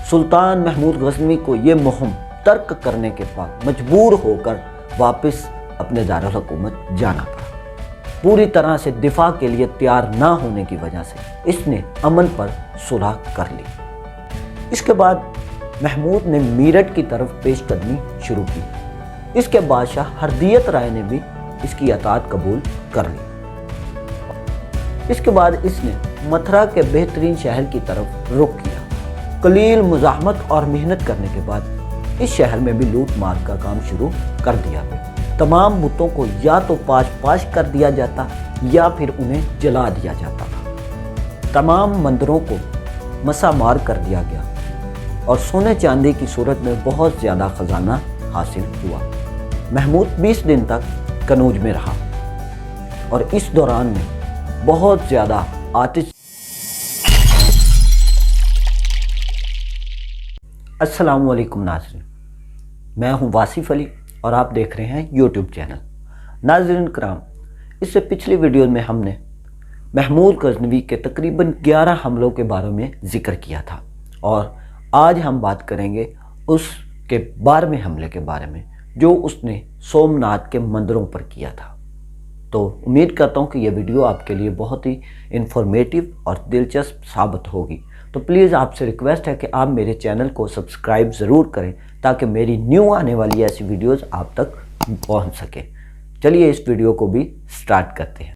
سلطان محمود غزنوی کو یہ مہم ترک کرنے کے بعد مجبور ہو کر واپس اپنے دارالحکومت جانا پڑا۔ پوری طرح سے دفاع کے لیے تیار نہ ہونے کی وجہ سے اس نے امن پر صلح کر لی۔ اس کے بعد محمود نے میرٹھ کی طرف پیش قدمی شروع کی۔ اس کے بادشاہ ہردیت رائے نے بھی اس کی اطاعت قبول کر لی۔ اس کے بعد اس نے متھرا کے بہترین شہر کی طرف رخ کیا۔ قلیل مزاحمت اور محنت کرنے کے بعد اس شہر میں بھی لوٹ مار کا کام شروع کر دیا گیا۔ تمام بتوں کو یا تو پاش پاش کر دیا جاتا یا پھر انہیں جلا دیا جاتا تھا۔ تمام مندروں کو مسا مار کر دیا گیا اور سونے چاندی کی صورت میں بہت زیادہ خزانہ حاصل ہوا۔ محمود 20 دن تک کنوج میں رہا اور اس دوران میں بہت زیادہ آتش۔ السلام علیکم ناظرین، میں ہوں واصف علی اور آپ دیکھ رہے ہیں یوٹیوب چینل۔ ناظرین کرام، اس سے پچھلی ویڈیو میں ہم نے محمود غزنوی کے تقریباً 11 حملوں کے بارے میں ذکر کیا تھا اور آج ہم بات کریں گے اس کے 12ویں حملے کے بارے میں جو اس نے سومناتھ کے مندروں پر کیا تھا۔ تو امید کرتا ہوں کہ یہ ویڈیو آپ کے لیے بہت ہی انفارمیٹیو اور دلچسپ ثابت ہوگی۔ تو پلیز آپ سے ریکویسٹ ہے کہ آپ میرے چینل کو سبسکرائب ضرور کریں تاکہ میری نیو آنے والی ایسی ویڈیوز آپ تک پہنچ سکے۔ چلیے اس ویڈیو کو بھی سٹارٹ کرتے ہیں۔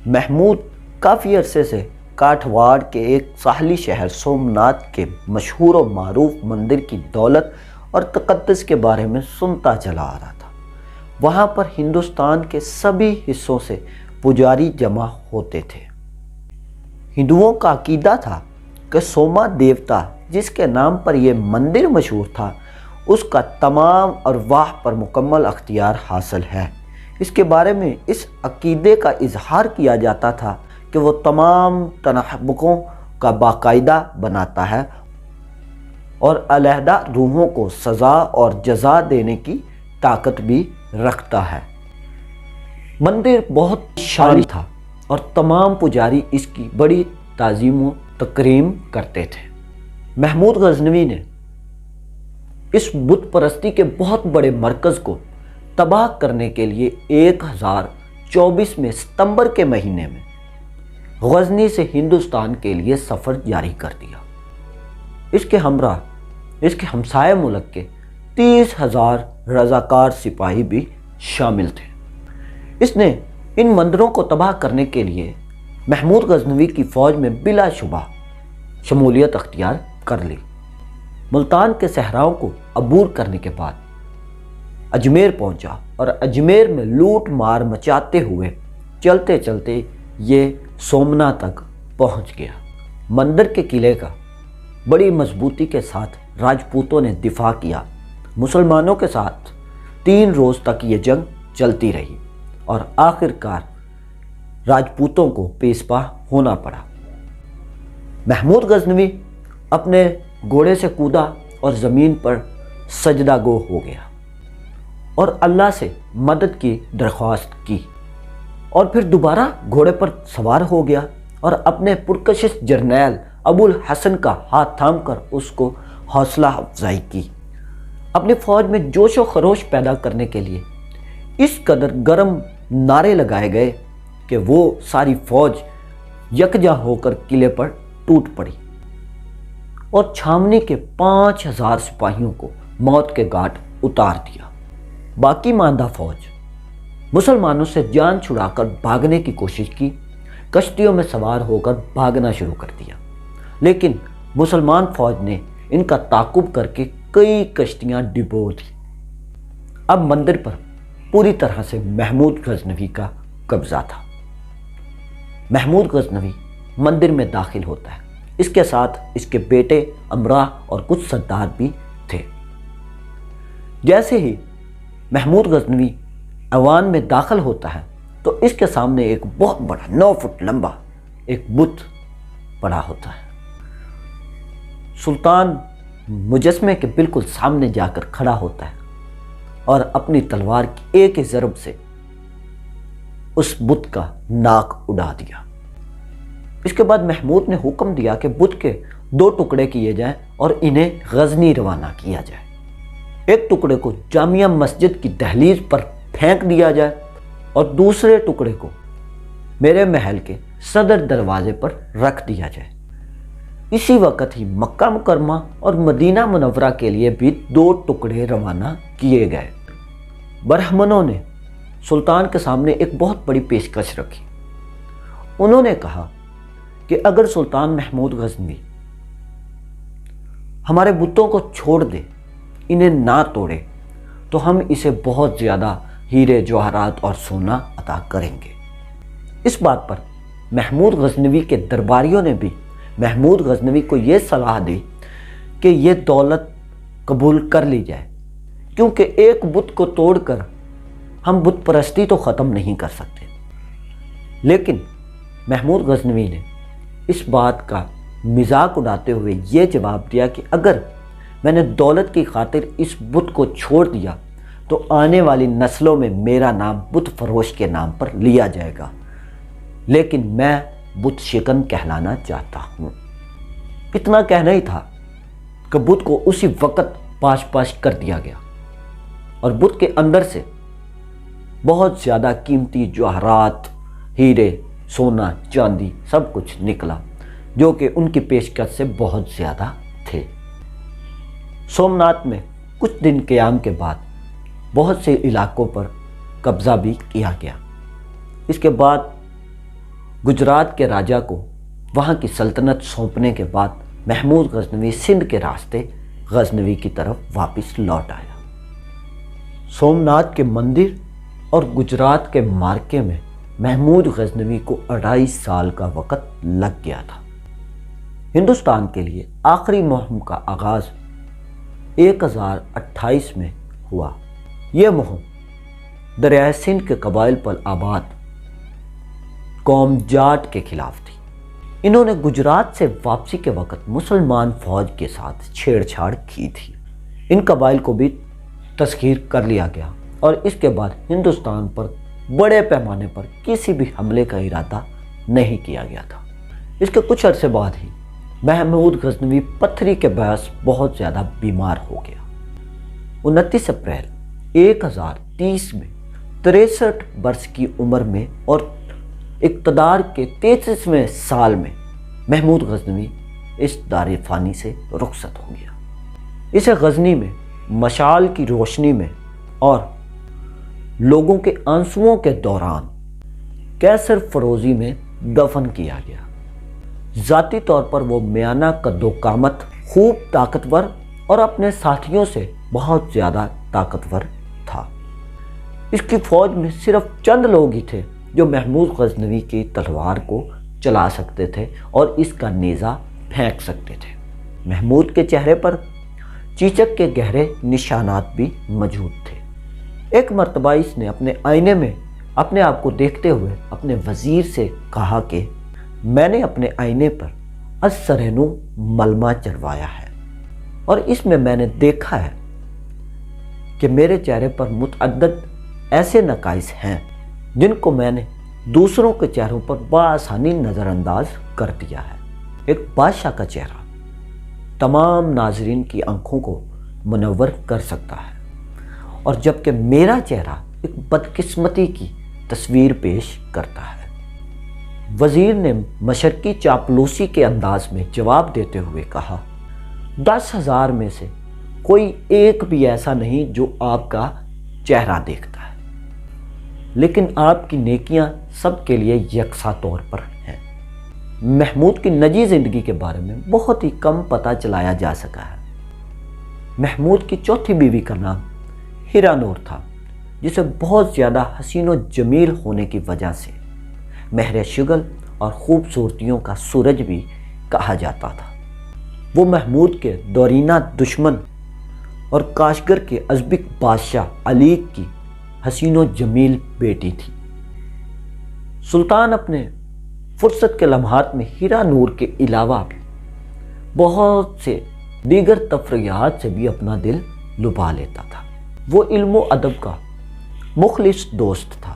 محمود کافی عرصے سے کاٹھواڑ کے ایک ساحلی شہر سومناتھ کے مشہور و معروف مندر کی دولت اور تقدس کے بارے میں سنتا چلا آ رہا تھا۔ وہاں پر ہندوستان کے سبھی حصوں سے پجاری جمع ہوتے تھے۔ ہندوؤں کا عقیدہ تھا کہ سوما دیوتا جس کے نام پر یہ مندر مشہور تھا اس کا تمام ارواح پر مکمل اختیار حاصل ہے۔ اس کے بارے میں اس عقیدے کا اظہار کیا جاتا تھا کہ وہ تمام تنحبکوں کا باقاعدہ بناتا ہے اور علیحدہ روحوں کو سزا اور جزا دینے کی طاقت بھی رکھتا ہے۔ مندر بہت شان تھا اور تمام پجاری اس کی بڑی تعظیم و تکریم کرتے تھے۔ محمود غزنوی نے اس بت پرستی کے بہت بڑے مرکز کو تباہ کرنے کے لیے 1024 میں ستمبر کے مہینے میں غزنی سے ہندوستان کے لیے سفر جاری کر دیا۔ اس کے ہمراہ اس کے ہمسائے ملک کے 30,000 رضاکار سپاہی بھی شامل تھے۔ اس نے ان مندروں کو تباہ کرنے کے لیے محمود غزنوی کی فوج میں بلا شبہ شمولیت اختیار کر لی۔ ملتان کے صحراؤں کو عبور کرنے کے بعد اجمیر پہنچا اور اجمیر میں لوٹ مار مچاتے ہوئے چلتے چلتے یہ سومنا تک پہنچ گیا۔ مندر کے قلعے کا بڑی مضبوطی کے ساتھ راجپوتوں نے دفاع کیا۔ مسلمانوں کے ساتھ 3 روز تک یہ جنگ چلتی رہی اور آخر کار راجپوتوں کو پیش پا ہونا پڑا۔ محمود غزنوی اپنے گھوڑے سے کودا اور زمین پر سجدہ گو ہو گیا اور اللہ سے مدد کی درخواست کی اور پھر دوبارہ گھوڑے پر سوار ہو گیا اور اپنے پرکشش جرنیل ابو الحسن کا ہاتھ تھام کر اس کو حوصلہ افزائی کی۔ اپنی فوج میں جوش و خروش پیدا کرنے کے لیے اس قدر گرم نعرے لگائے گئے کہ وہ ساری فوج یکجا ہو کر قلعے پر ٹوٹ پڑی اور چھاؤنی کے 5,000 سپاہیوں کو موت کے گھاٹ اتار دیا۔ باقی ماندہ فوج مسلمانوں سے جان چھڑا کر بھاگنے کی کوشش کی، کشتیوں میں سوار ہو کر بھاگنا شروع کر دیا، لیکن مسلمان فوج نے ان کا تعاقب کر کے کئی کشتیاں ڈبو دی۔ اب مندر پر پوری طرح سے محمود غزنوی کا قبضہ تھا۔ محمود غزنوی مندر میں داخل ہوتا ہے، اس کے ساتھ اس کے بیٹے، امراء اور کچھ سردار بھی تھے۔ جیسے ہی محمود غزنوی ایوان میں داخل ہوتا ہے تو اس کے سامنے ایک بہت بڑا 9 فٹ لمبا ایک بت پڑا ہوتا ہے۔ سلطان مجسمے کے بالکل سامنے جا کر کھڑا ہوتا ہے اور اپنی تلوار کی ایک ہی ضرب سے اس بت کا ناک اڑا دیا۔ اس کے بعد محمود نے حکم دیا کہ بت کے 2 ٹکڑے کیے جائیں اور انہیں غزنی روانہ کیا جائے۔ ایک ٹکڑے کو جامعہ مسجد کی دہلیز پر پھینک دیا جائے اور دوسرے ٹکڑے کو میرے محل کے صدر دروازے پر رکھ دیا جائے۔ اسی وقت ہی مکہ مکرمہ اور مدینہ منورہ کے لیے بھی 2 ٹکڑے روانہ کیے گئے۔ برہمنوں نے سلطان کے سامنے ایک بہت بڑی پیشکش رکھی۔ انہوں نے کہا کہ اگر سلطان محمود غزنوی ہمارے بتوں کو چھوڑ دے، انہیں نہ توڑے، تو ہم اسے بہت زیادہ ہیرے جواہرات اور سونا عطا کریں گے۔ اس بات پر محمود غزنوی کے درباریوں نے بھی محمود غزنوی کو یہ صلاح دی کہ یہ دولت قبول کر لی جائے، کیونکہ ایک بت کو توڑ کر ہم بت پرستی تو ختم نہیں کر سکتے۔ لیکن محمود غزنوی نے اس بات کا مذاق اڑاتے ہوئے یہ جواب دیا کہ اگر میں نے دولت کی خاطر اس بت کو چھوڑ دیا تو آنے والی نسلوں میں میرا نام بت فروش کے نام پر لیا جائے گا، لیکن میں بت شکن کہلانا چاہتا ہوں۔ اتنا کہنا ہی تھا کہ بت کو اسی وقت پاش پاش کر دیا گیا اور بت کے اندر سے بہت زیادہ قیمتی جواہرات، ہیرے، سونا، چاندی سب کچھ نکلا، جو کہ ان کی پیشکش سے بہت زیادہ تھے۔ سومناتھ میں کچھ دن قیام کے بعد بہت سے علاقوں پر قبضہ بھی کیا گیا۔ اس کے بعد گجرات کے راجا کو وہاں کی سلطنت سونپنے کے بعد محمود غزنوی سندھ کے راستے غزنوی کی طرف واپس لوٹ آیا۔ سومناتھ کے مندر اور گجرات کے معرکے میں محمود غزنوی کو 2.5 سال کا وقت لگ گیا تھا۔ ہندوستان کے لیے آخری مہم کا آغاز 1028 میں ہوا۔ یہ مہم دریائے سندھ کے قبائل پر آباد قوم جاٹ کے خلاف تھی۔ انہوں نے گجرات سے واپسی کے وقت مسلمان فوج کے ساتھ چھیڑ چھاڑ کی تھی۔ ان قبائل کو بھی تسخیر کر لیا گیا اور اس کے بعد ہندوستان پر بڑے پیمانے پر کسی بھی حملے کا ارادہ نہیں کیا گیا تھا۔ اس کے کچھ عرصے بعد ہی محمود غزنوی پتھری کے باعث بہت زیادہ بیمار ہو گیا۔ 29 اپریل 1030 میں 63 برس کی عمر میں اور اقتدار کے 33ویں سال میں محمود غزنوی اس دار فانی سے رخصت ہو گیا۔ اسے غزنی میں مشال کی روشنی میں اور لوگوں کے آنسوؤں کے دوران کیسر فروزی میں دفن کیا گیا۔ ذاتی طور پر وہ میانہ قد و قامت، خوب طاقتور اور اپنے ساتھیوں سے بہت زیادہ طاقتور تھا۔ اس کی فوج میں صرف چند لوگ ہی تھے جو محمود غزنوی کی تلوار کو چلا سکتے تھے اور اس کا نیزہ پھینک سکتے تھے۔ محمود کے چہرے پر چیچک کے گہرے نشانات بھی موجود تھے۔ ایک مرتبہ اس نے اپنے آئینے میں اپنے آپ کو دیکھتے ہوئے اپنے وزیر سے کہا کہ میں نے اپنے آئینے پر السرینو ملمہ چڑھوایا ہے اور اس میں نے دیکھا ہے کہ میرے چہرے پر متعدد ایسے نقائص ہیں جن کو میں نے دوسروں کے چہروں پر بآسانی نظر انداز کر دیا ہے۔ ایک بادشاہ کا چہرہ تمام ناظرین کی آنکھوں کو منور کر سکتا ہے، اور جبکہ میرا چہرہ ایک بدقسمتی کی تصویر پیش کرتا ہے۔ وزیر نے مشرقی چاپلوسی کے انداز میں جواب دیتے ہوئے کہا، 10,000 میں سے کوئی ایک بھی ایسا نہیں جو آپ کا چہرہ دیکھتا ہے، لیکن آپ کی نیکیاں سب کے لیے یکساں طور پر ہیں۔ محمود کی نجی زندگی کے بارے میں بہت ہی کم پتہ چلایا جا سکا ہے۔ محمود کی چوتھی بیوی کا نام ہیرانور تھا، جسے بہت زیادہ حسین و جمیل ہونے کی وجہ سے مہر شگل اور خوبصورتیوں کا سورج بھی کہا جاتا تھا۔ وہ محمود کے دورینہ دشمن اور کاشگر کے ازبک بادشاہ علیق کی حسین و جمیل بیٹی تھی۔ سلطان اپنے فرصت کے لمحات میں ہیرانور کے علاوہ بہت سے دیگر تفریحات سے بھی اپنا دل لبھا لیتا تھا۔ وہ علم و ادب کا مخلص دوست تھا۔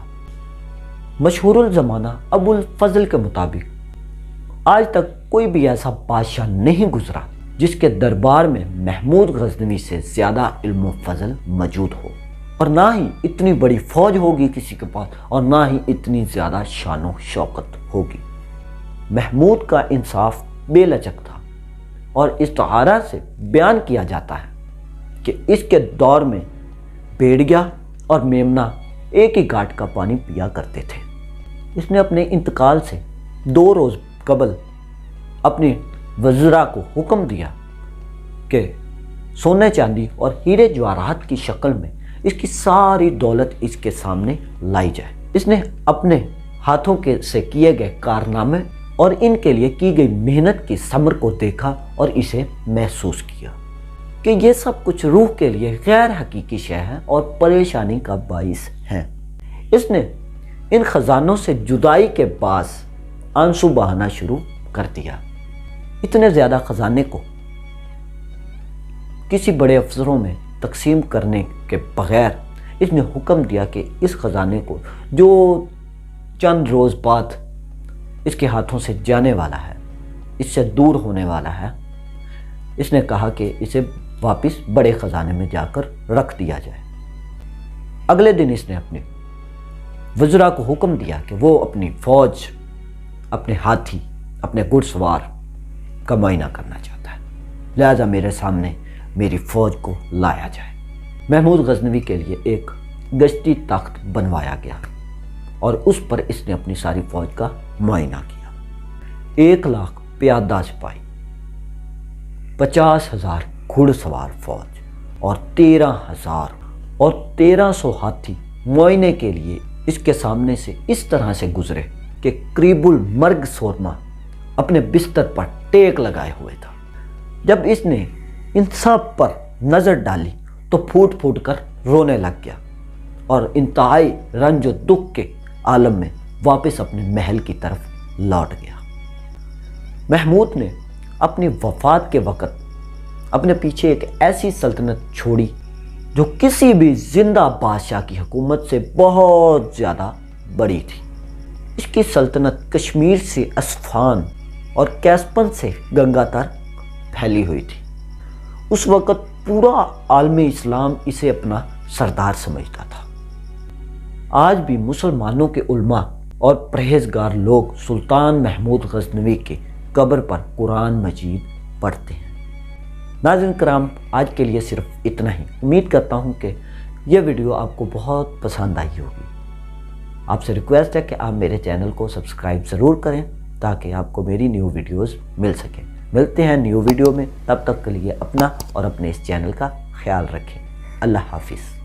مشہور الزمانہ ابو الفضل کے مطابق آج تک کوئی بھی ایسا بادشاہ نہیں گزرا جس کے دربار میں محمود غزنوی سے زیادہ علم و فضل موجود ہو، اور نہ ہی اتنی بڑی فوج ہوگی کسی کے پاس، اور نہ ہی اتنی زیادہ شان و شوکت ہوگی۔ محمود کا انصاف بے لچک تھا، اور استعارہ سے بیان کیا جاتا ہے کہ اس کے دور میں بیڑیا اور میمنہ ایک ہی گھاٹ کا پانی پیا کرتے تھے۔ اس نے اپنے انتقال سے 2 روز قبل اپنے وزراء کو حکم دیا کہ سونے چاندی اور ہیرے جواہرات کی شکل میں اس کی ساری دولت اس کے سامنے لائی جائے۔ اس نے اپنے ہاتھوں سے کیے گئے کارنامے اور ان کے لیے کی گئی محنت کی ثمر کو دیکھا اور اسے محسوس کیا کہ یہ سب کچھ روح کے لیے غیر حقیقی شے ہے اور پریشانی کا باعث ہے۔ اس نے ان خزانوں سے جدائی کے باعث آنسو بہانا شروع کر دیا۔ اتنے زیادہ خزانے کو کسی بڑے افسروں میں تقسیم کرنے کے بغیر اس نے حکم دیا کہ اس خزانے کو جو چند روز بعد اس کے ہاتھوں سے جانے والا ہے، اس سے دور ہونے والا ہے، اس نے کہا کہ اسے واپس بڑے خزانے میں جا کر رکھ دیا جائے۔ اگلے دن اس نے اپنے وزراء کو حکم دیا کہ وہ اپنی فوج، اپنے ہاتھی، اپنے گھڑ سوار کا معائنہ کرنا چاہتا ہے، لہذا میرے سامنے میری فوج کو لایا جائے۔ محمود غزنوی کے لیے ایک گشتی تخت بنوایا گیا اور اس پر اس نے اپنی ساری فوج کا معائنہ کیا۔ 1,00,000 پیادہ سپاہی، 50,000 گھڑ سوار فوج اور 13,100 ہاتھی معائنے کے لیے اس کے سامنے سے اس طرح سے گزرے کہ قریب المرگ سورما اپنے بستر پر ٹیک لگائے ہوئے تھا۔ جب اس نے ان سب پر نظر ڈالی تو پھوٹ پھوٹ کر رونے لگ گیا اور انتہائی رنج و دکھ کے عالم میں واپس اپنے محل کی طرف لوٹ گیا۔ محمود نے اپنی وفات کے وقت اپنے پیچھے ایک ایسی سلطنت چھوڑی جو کسی بھی زندہ بادشاہ کی حکومت سے بہت زیادہ بڑی تھی۔ اس کی سلطنت کشمیر سے اصفہان اور کیسپن سے گنگا تک پھیلی ہوئی تھی۔ اس وقت پورا عالم اسلام اسے اپنا سردار سمجھتا تھا۔ آج بھی مسلمانوں کے علماء اور پرہیزگار لوگ سلطان محمود غزنوی کی قبر پر قرآن مجید پڑھتے ہیں۔ ناظرین کرام، آج کے لیے صرف اتنا ہی۔ امید کرتا ہوں کہ یہ ویڈیو آپ کو بہت پسند آئی ہوگی۔ آپ سے ریکویسٹ ہے کہ آپ میرے چینل کو سبسکرائب ضرور کریں تاکہ آپ کو میری نیو ویڈیوز مل سکیں۔ ملتے ہیں نیو ویڈیو میں، تب تک کے لیے اپنا اور اپنے اس چینل کا خیال رکھیں۔ اللہ حافظ۔